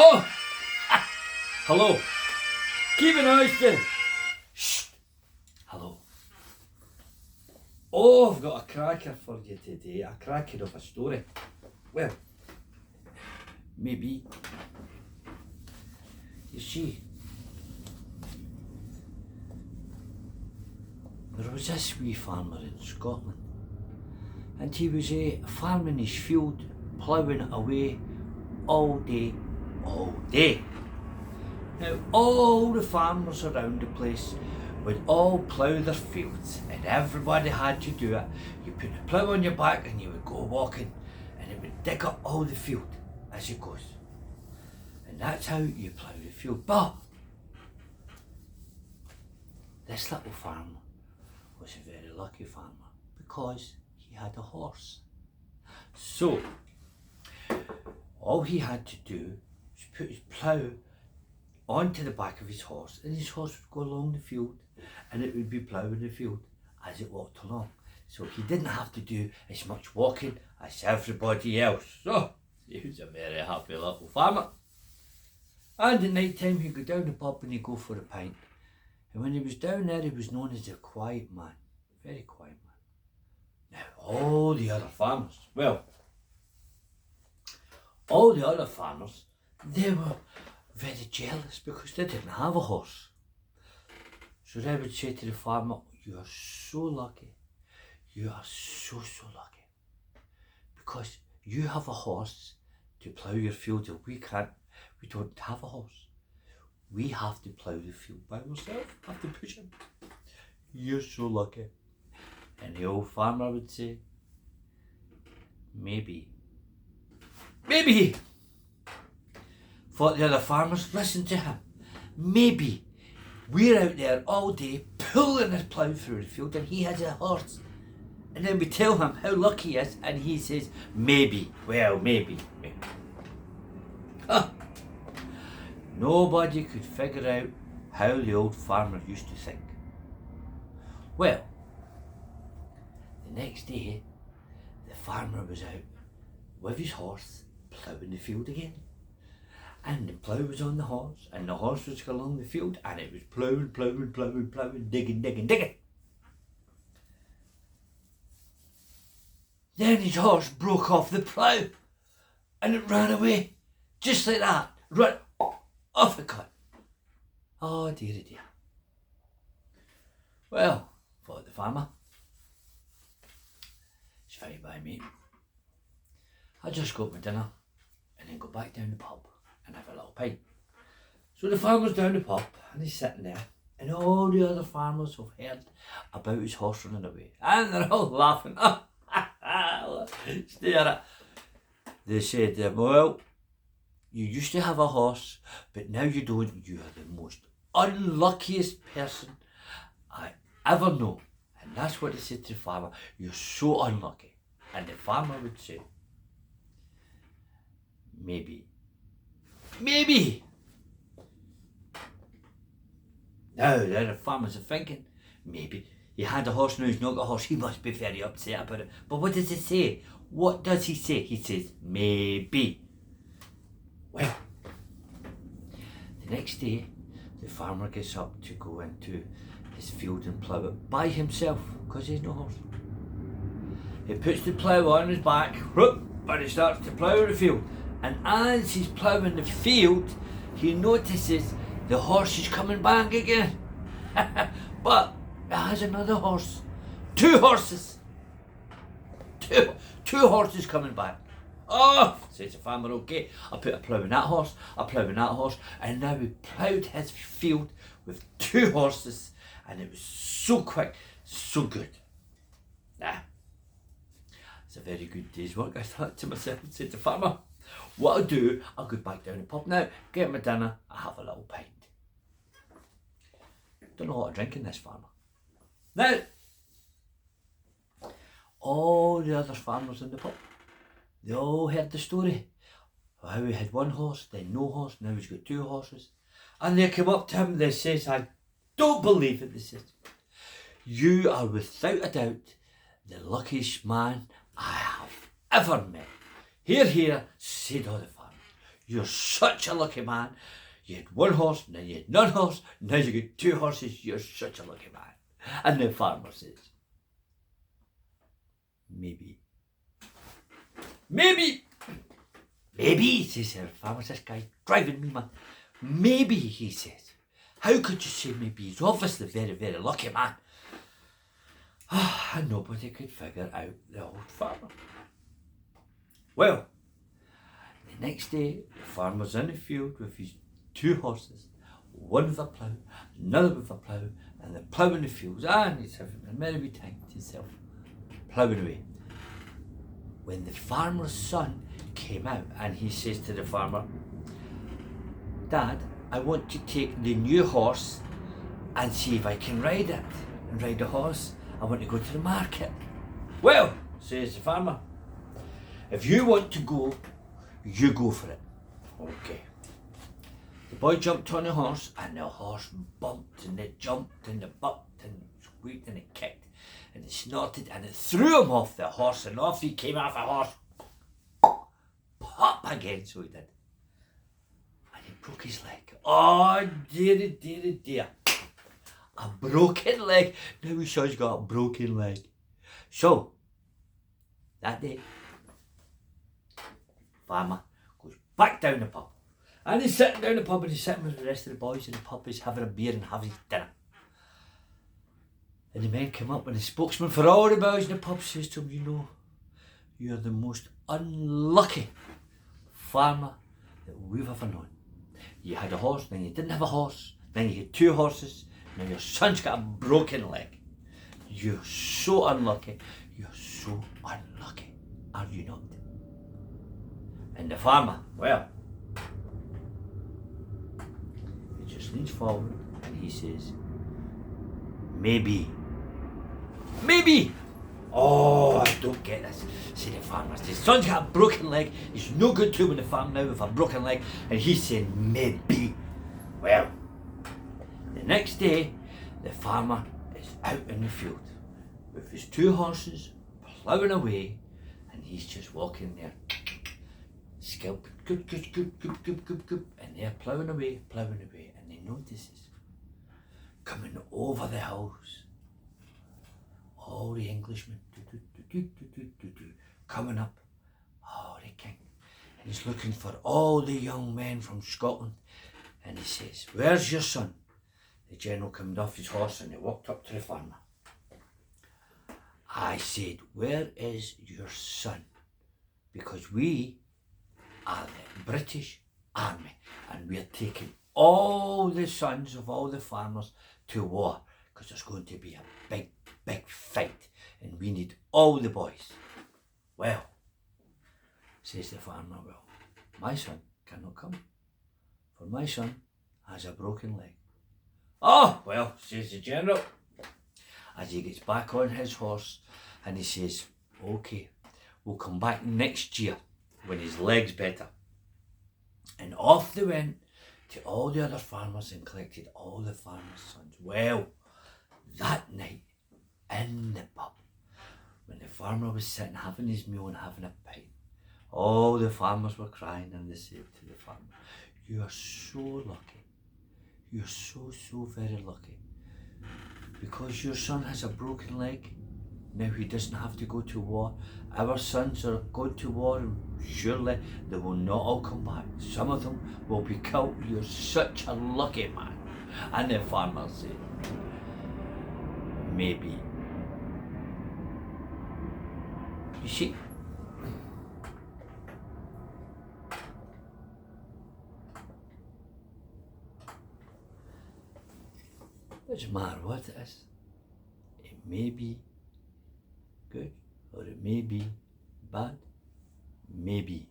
Oh! Hello. Keep an eye still. Shh. Hello. Oh, I've got a cracker for you today. A cracker of a story. Well, maybe. You see, there was this wee farmer in Scotland, and he was farming his field, ploughing it away all day, all day. Now, all the farmers around the place would all plough their fields, and everybody had to do it. You put the plough on your back and you would go walking, and it would dig up all the field as it goes. And that's how you plough the field. But this little farmer was a very lucky farmer because he had a horse. So, all he had to do was put his plough onto the back of his horse, and his horse would go along the field, and it would be ploughing the field as it walked along. So he didn't have to do as much walking as everybody else. So he was a very happy little farmer. And at night time he'd go down the pub and he'd go for a pint. And when he was down there, he was known as a quiet man, very quiet man. Now all the other farmers, they were very jealous because they didn't have a horse. So they would say to the farmer, "You are so lucky. You are so lucky. Because you have a horse to plough your field, and we don't have a horse. We have to plough the field by ourselves, have to push him. You're so lucky." And the old farmer would say, maybe. Thought the other farmers, listen to him. Maybe we're out there all day pulling his plough through the field and he has a horse. And then we tell him how lucky he is and he says, maybe. Well, maybe. Huh. Nobody could figure out how the old farmer used to think. Well, the next day, the farmer was out with his horse ploughing the field again. And the plough was on the horse, and the horse was going along the field, and it was ploughing, digging. Then his horse broke off the plough, and it ran away, just like that. Run off it got. Oh dear. Well, thought the farmer, it's fine by me. I'll just go up my dinner, and then go back down the pub and have a little pint. So the farmer's down the pub and he's sitting there, and all the other farmers have heard about his horse running away, and they're all laughing. Stare at. They said, well, you used to have a horse, but now you don't. You are the most unluckiest person I ever know. And that's what they said to the farmer. You're so unlucky. And the farmer would say, maybe. Now the farmers are thinking, maybe. He had a horse, now he's not got a horse. He must be very upset about it. But what does he say? What does he say? He says, maybe. Well, the next day, the farmer gets up to go into his field and plough it by himself because he has no horse. He puts the plough on his back, and he starts to plough the field. And as he's ploughing the field, he notices the horse is coming back again. But it has another horse. Two horses. Two horses coming back. Oh, says the farmer, okay, I'll put a plough in that horse, and now we ploughed his field with two horses, and it was so quick, so good. It's a very good day's work, I thought to myself, and said to the farmer, what I'll do, I'll go back down the pub now, get my dinner, I'll have a little pint. Don't know what to drink in this farmer. Now, all the other farmers in the pub, they all heard the story. How he had one horse, then no horse, now he's got two horses. And they come up to him, they says, I don't believe it, they says. You are without a doubt the luckiest man I have ever met. Hear, hear, said all the farmers. You're such a lucky man. You had one horse, then you had none horse, now you get two horses. You're such a lucky man. And the farmer says, maybe. Maybe, says the farmer. This guy's driving me mad. Maybe, he says. How could you say maybe? He's obviously very, very lucky man. And nobody could figure out the old farmer. Well, the next day, the farmer's in the field with his two horses, one with a plough, another with a plough, and they're ploughing the fields, and he's having a merry wee time to himself, ploughing away. When the farmer's son came out, and he says to the farmer, Dad, I want to take the new horse and see if I can ride it, and ride the horse. I want to go to the market. Well, says the farmer, if you want to go, you go for it. Okay. The boy jumped on the horse, and the horse bumped, and it jumped, and it bucked, and it squeaked, and it kicked, and it snorted, and it threw him off the horse, and off he came off the horse. Pop again, so he did. And he broke his leg. Oh, dearie, dearie, dear. A broken leg. Now his son's got a broken leg. So, that day, farmer goes back down the pub. And he's sitting down the pub, and he's sitting with the rest of the boys in the pub. He's having a beer and having his dinner. And the men come up, and the spokesman for all the boys in the pub says to him, you know, you're the most unlucky farmer that we've ever known. You had a horse, then you didn't have a horse, then you had two horses, now your son's got a broken leg. You're so unlucky. You're so unlucky. Are you not? And the farmer, well, he just leans forward and he says, maybe. Maybe. Oh, I don't get this, said the farmer. His son's got a broken leg. He's no good to him in the farm now with a broken leg. And he's saying, maybe. Well, the next day, the farmer is out in the field with his two horses, ploughing away, and he's just walking there, scalp, goop, goop, goop, goop, goop, goop, goop, and they're ploughing away, and he notices, coming over the hills, all the Englishmen, coming up, oh, the king, and he's looking for all the young men from Scotland, and he says, where's your son? The general came off his horse and he walked up to the farmer. I said, where is your son? Because we are the British Army, and we're taking all the sons of all the farmers to war, because there's going to be a big, big fight, and we need all the boys. Well, says the farmer, well, my son cannot come, for my son has a broken leg. Oh, well, says the general, as he gets back on his horse, and he says, okay, we'll come back next year when his leg's better. And off they went to all the other farmers and collected all the farmers' sons. Well, that night, in the pub, when the farmer was sitting having his meal and having a pint, all the farmers were crying, and they said to the farmer, you are so lucky. You're so, so very lucky. Because your son has a broken leg, now he doesn't have to go to war. Our sons are going to war, and surely they will not all come back. Some of them will be killed. You're such a lucky man. And the farmer said, maybe. You see, doesn't matter what it is. It may be good or it may be bad. Maybe.